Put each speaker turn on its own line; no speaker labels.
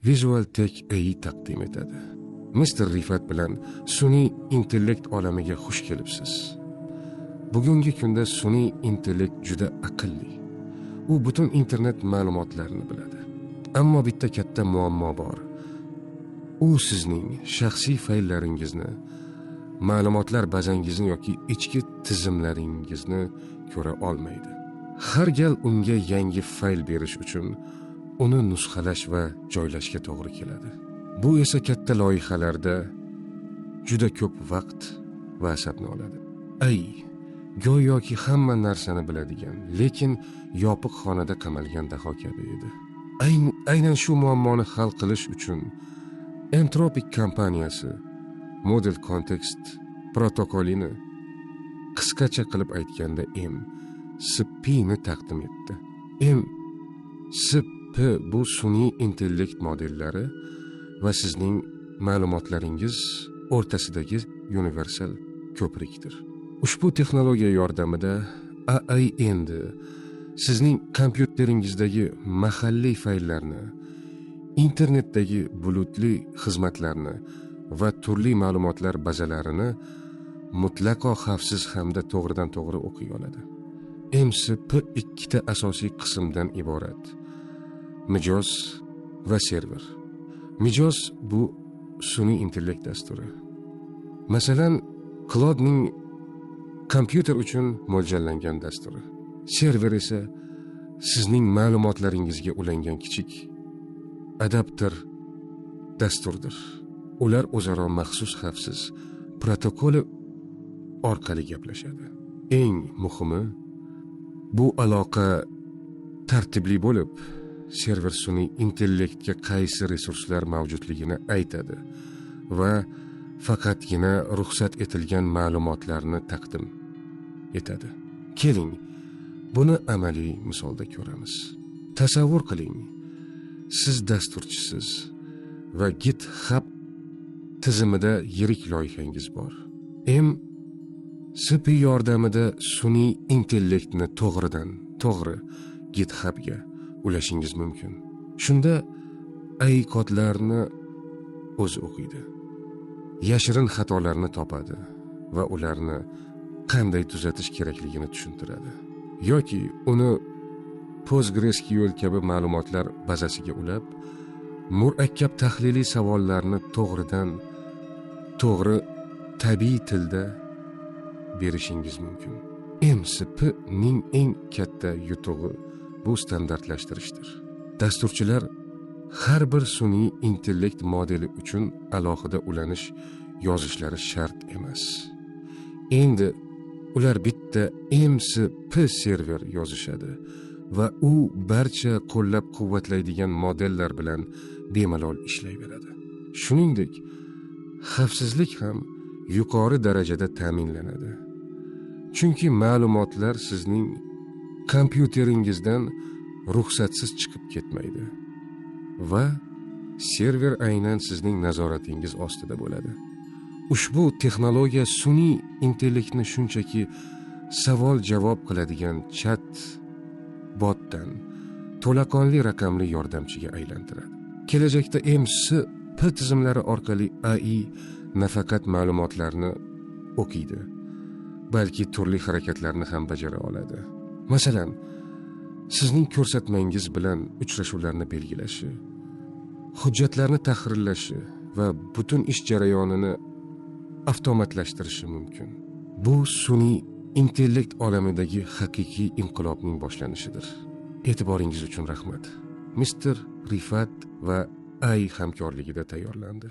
Visual Tech AI taqdim etadi. Mr. Rifat bilan sun'iy intellekt olamiga xush kelibsiz. Bugungi kunda sun'iy intellekt juda aqlli. U butun internet ma'lumotlarini biladi. Ammo bitta katta muammo bor. U sizning shaxsiy fayllaringizni, ma'lumotlar bazangizni yoki ichki tizimlaringizni ko'ra olmaydi. Har gal unga yangi fayl berish uchun uni nusxalash va joylashga to'g'ri keladi. Bu esa katta loyihalarda juda ko'p vaqt va asabni oladi. Go'yoki hamma narsani biladigan, lekin yopiq xonada qamalgan daho kabi edi. Aynan shu muammoni hal qilish uchun Anthropic kompaniyasi Model Context protokolini, qisqacha qilib aytganda MCP ni taqdim etdi. MCP bu sun'iy intellekt modellari va sizning ma'lumotlaringiz o'rtasidagi universal ko'prikdir. Ushbu texnologiya yordamida AI endi sizning kompyuteringizdagi mahalliy fayllarni, internetdagi bulutli xizmatlarni va turli ma'lumotlar bazalarini mutlaqo xavfsiz hamda to'g'ridan to'g'ri o'qiy oladi. MCP ikkita asosiy qismdan iborat: mijoz va server. Mijoz bu sun'iy intellekt dasturi. Masalan, Claude'ning kompyuter uchun mo'ljallangan dasturi. Server esa sizning ma'lumotlaringizga ulangan kichik adapter dasturdir. Ular o'zaro maxsus xavfsiz protokoli orqali gaplashadi. Eng muhimi, bu aloqa tartibli bo'lib, server sun'iy intellektga qaysi resurslar mavjudligini aytadi va faqatgina ruxsat etilgan ma'lumotlarni taqdim etadi. Keling, buni amaliy misolda ko'ramiz. Tasavvur qiling, siz dasturchisiz va GitHub tizimida yirik loyihangiz bor. MCP yordamida sun'iy intellektni to'g'ridan to'g'ri GitHubga ulashingiz mumkin. Shunda AI kodlarni o'zi o'qiydi, yashirin xatolarni topadi va ularni qanday tuzatish kerakligini tushuntiradi. Yoki uni PostgreSQL kabi ma'lumotlar bazasiga ulab, murakkab tahliliy savollarni to'g'ridan to'g'ri tabiiy tilda berishingiz mumkin. MCP ning eng katta yutug'i bu standartlashtirishdir. Dasturchilar har bir sun'iy intellekt modeli uchun alohida ulanish yozishlari shart emas. Endi ular bitta MCP server yozishadi va u barcha qo'llab-quvvatlaydigan modellar bilan bemalol ishlayveradi. Shuningdek, xavfsizlik ham yuqori darajada ta'minlanadi. Chunki ma'lumotlar sizning kompyuteringizdan ruxsatsiz chiqib ketmaydi va server aynan sizning nazoratingiz ostida bo'ladi. Ushbu texnologiya sun'iy intellektni shunchaki savol-javob qiladigan chat botdan to'laqonli raqamli yordamchiga aylantiradi. Kelajakda MCP tizimlari orqali AI nafaqat ma'lumotlarni o'qiydi, balki turli harakatlarni ham bajara oladi. Masalan, sizning ko'rsatmangiz bilan uchrashuvlarni belgilashi, hujjatlarni tahrirlashi va butun ish jarayonini avtomatlashtirishi mumkin. Bu sun'iy intellekt olamidagi haqiqiy inqilobning boshlanishidir. E'tiboringiz uchun rahmat. Mr. Rifat va AI hamkorligida tayyorlandi.